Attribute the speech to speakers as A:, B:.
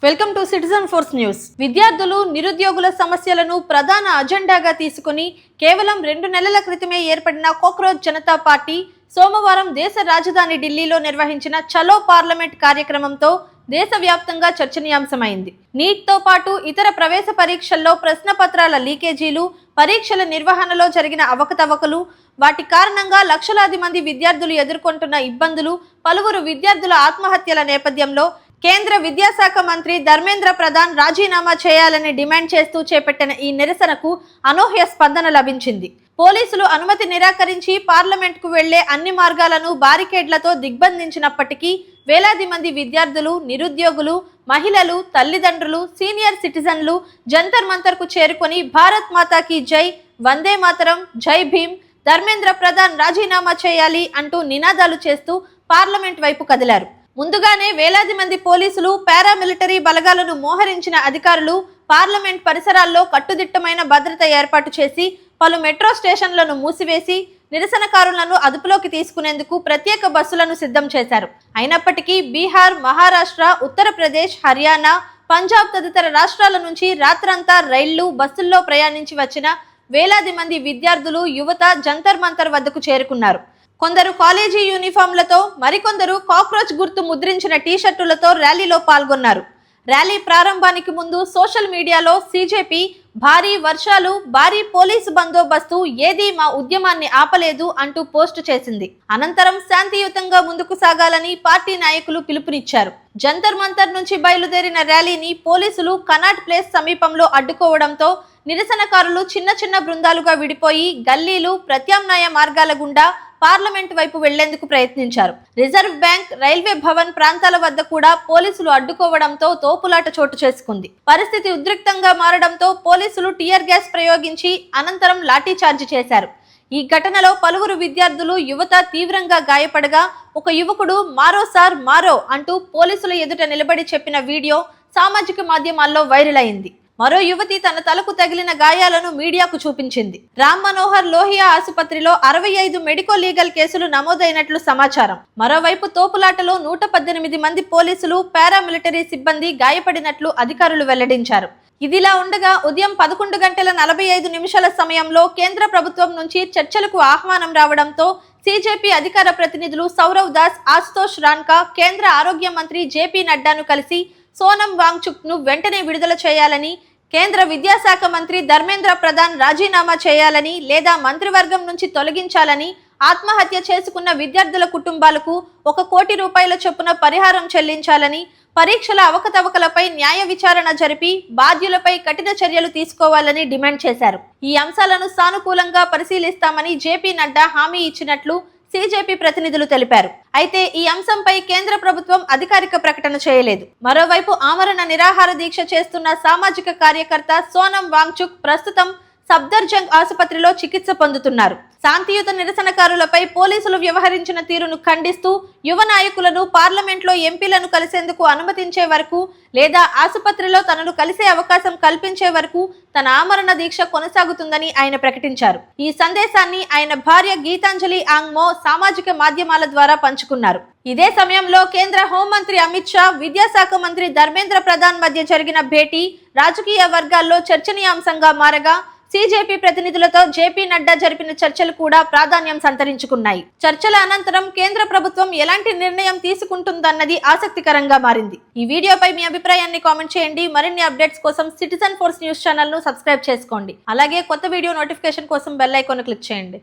A: Welcome to citizen force news. విద్యార్థులు నిరుద్యోగుల సమస్యలను ప్రధాన అజెండాగా తీసుకుని కేవలం 2 నెలల క్రితమే ఏర్పడిన కాక్రోచ్ జనతా పార్టీ సోమవారం దేశ రాజధాని ఢిల్లీలో నిర్వహించిన చలో పార్లమెంట్ కార్యక్రమంతో దేశవ్యాప్తంగా చర్చనీయాంశమైంది. నీట్తో పాటు ఇతర ప్రవేశ పరీక్షల్లో ప్రశ్నపత్రాల లీకేజీలు, పరీక్షల నిర్వహణలో జరిగిన అవకతవకలు, వాటి కారణంగా లక్షలాది మంది విద్యార్థులు ఎదుర్కొంటున్న ఇబ్బందులు, పలువురు విద్యార్థుల ఆత్మహత్యల నేపథ్యంలో కేంద్ర విద్యాశాఖ మంత్రి ధర్మేంద్ర ప్రధాన్ రాజీనామా చేయాలని డిమాండ్ చేస్తూ చేపట్టిన ఈ నిరసనకు అనూహ్య స్పందన లభించింది. పోలీసులు అనుమతి నిరాకరించి పార్లమెంట్కు వెళ్లే అన్ని మార్గాలను బారికేడ్లతో దిగ్బంధించినప్పటికీ వేలాది మంది విద్యార్థులు, నిరుద్యోగులు, మహిళలు, తల్లిదండ్రులు, సీనియర్ సిటిజన్లు జంతర్ మంతర్కు చేరుకొని భారత్ మాతాకి జై, వందే మాతరం, జై భీమ్, ధర్మేంద్ర ప్రధాన్ రాజీనామా చేయాలి అంటూ నినాదాలు చేస్తూ పార్లమెంట్ వైపు కదిలారు. ముందుగానే వేలాది మంది పోలీసులు, పారామిలిటరీ బలగాలను మోహరించిన అధికారులు పార్లమెంట్ పరిసరాల్లో కట్టుదిట్టమైన భద్రత ఏర్పాటు చేసి పలు మెట్రో స్టేషన్లను మూసివేసి నిరసనకారులను అదుపులోకి తీసుకునేందుకు ప్రత్యేక బస్సులను సిద్ధం చేశారు. అయినప్పటికీ బీహార్, మహారాష్ట్ర, ఉత్తరప్రదేశ్, హర్యానా, పంజాబ్ తదితర రాష్ట్రాల నుంచి రాత్రంతా రైళ్లు, బస్సుల్లో ప్రయాణించి వచ్చిన వేలాది మంది విద్యార్థులు, యువత జంతర్ మంతర్ వద్దకు చేరుకున్నారు. కొందరు కాలేజీ యూనిఫామ్లతో, మరికొందరు కాక్రోచ్ గుర్తు ముద్రించిన టీషర్టులతో ర్యాలీలో పాల్గొన్నారు. ర్యాలీ ప్రారంభానికి ముందు సోషల్ మీడియాలో సీజేపీ భారీ వర్షాలు, భారీ పోలీసు బందోబస్తు, ఏదీ మా ఉద్యమాన్ని ఆపలేదు అంటూ పోస్టు చేసింది. అనంతరం శాంతియుతంగా ముందుకు సాగాలని పార్టీ నాయకులు పిలుపునిచ్చారు. జంతర్ మంతర్ నుంచి బయలుదేరిన ర్యాలీని పోలీసులు కనాట్ ప్లేస్ సమీపంలో అడ్డుకోవడంతో నిరసనకారులు చిన్న చిన్న బృందాలుగా విడిపోయి గల్లీలు, ప్రత్యామ్నాయ మార్గాల గుండా పార్లమెంట్ వైపు వెళ్లేందుకు ప్రయత్నించారు. రిజర్వ్ బ్యాంక్, రైల్వే భవన్ ప్రాంతాల వద్ద కూడా పోలీసులు అడ్డుకోవడంతో తోపులాట చోటు చేసుకుంది. పరిస్థితి ఉద్రిక్తంగా మారడంతో పోలీసులు టియర్ గ్యాస్ ప్రయోగించి అనంతరం లాఠీచార్జ్ చేశారు. ఈ ఘటనలో పలువురు విద్యార్థులు, యువత తీవ్రంగా గాయపడగా ఒక యువకుడు మారో సార్ మారో అంటూ పోలీసుల ఎదుట నిలబడి చెప్పిన వీడియో సామాజిక మాధ్యమాల్లో వైరల్ అయింది. మరో యువతి తన తలకు తగిలిన గాయాలను మీడియాకు చూపించింది. రామ్ మనోహర్ లోహియా ఆసుపత్రిలో 65 మెడికో లీగల్ కేసులు నమోదైనట్లు సమాచారం. మరోవైపు తోపులాటలో 118 మంది పోలీసులు, పారామిలిటరీ సిబ్బంది గాయపడినట్లు అధికారులు వెల్లడించారు. ఇదిలా ఉండగా ఉదయం 11:45 సమయంలో కేంద్ర ప్రభుత్వం నుంచి చర్చలకు ఆహ్వానం రావడంతో సీజేపీ అధికార ప్రతినిధులు సౌరవ్ దాస్, ఆశుతోష్ రాన్కా కేంద్ర ఆరోగ్య మంత్రి జేపీ నడ్డాను కలిసి సోనం వాంగ్చుక్ ను వెంటనే విడుదల చేయాలని, కేంద్ర విద్యాశాఖ మంత్రి ధర్మేంద్ర ప్రధాన్ రాజీనామా చేయాలని లేదా మంత్రివర్గం నుంచి తొలగించాలని, ఆత్మహత్య చేసుకున్న విద్యార్థుల కుటుంబాలకు 1 కోటి రూపాయల చొప్పున పరిహారం చెల్లించాలని, పరీక్షల అవకతవకలపై న్యాయ విచారణ జరిపి బాధ్యులపై కఠిన చర్యలు తీసుకోవాలని డిమాండ్ చేశారు. ఈ అంశాలను సానుకూలంగా పరిశీలిస్తామని జేపీ నడ్డా హామీ ఇచ్చినట్లు సీజేపీ ప్రతినిధులు తెలిపారు. అయితే ఈ అంశంపై కేంద్ర ప్రభుత్వం అధికారిక ప్రకటన చేయలేదు. మరోవైపు ఆమరణ నిరాహార దీక్ష చేస్తున్న సామాజిక కార్యకర్త సోనం వాంగ్చుక్ ప్రస్తుతం సఫ్దర్జంగ్ ఆసుపత్రిలో చికిత్స పొందుతున్నారు. శాంతియుత నిరసనకారులపై పోలీసులు వ్యవహరించిన తీరును ఖండిస్తూ యువ నాయకులను పార్లమెంట్లో ఎంపీలను కలిసేందుకు అనుమతించే వరకు లేదా ఆసుపత్రిలో తనను కలిసే అవకాశం కల్పించే వరకు తన ఆమరణ దీక్ష కొనసాగుతుందని ఆయన ప్రకటించారు. ఈ సందేశాన్ని ఆయన భార్య గీతాంజలి ఆంగ్మో సామాజిక మాధ్యమాల ద్వారా పంచుకున్నారు. ఇదే సమయంలో కేంద్ర హోంమంత్రి అమిత్ షా, విద్యాశాఖ మంత్రి ధర్మేంద్ర ప్రధాన్ మధ్య జరిగిన భేటీ రాజకీయ వర్గాల్లో చర్చనీయాంశంగా మారగా సీజేపీ ప్రతినిధులతో జేపీ నడ్డా జరిపిన చర్చలు కూడా ప్రాధాన్యం సంతరించుకున్నాయి. చర్చల అనంతరం కేంద్ర ప్రభుత్వం ఎలాంటి నిర్ణయం తీసుకుంటుందన్నది ఆసక్తికరంగా మారింది. ఈ వీడియోపై మీ అభిప్రాయాన్ని కామెంట్ చేయండి. మరిన్ని అప్డేట్స్ కోసం సిటిజన్ ఫోర్స్ న్యూస్ ఛానల్ ను సబ్స్క్రైబ్ చేసుకోండి. అలాగే కొత్త వీడియో నోటిఫికేషన్ కోసం బెల్ ఐకాన్ క్లిక్ చేయండి.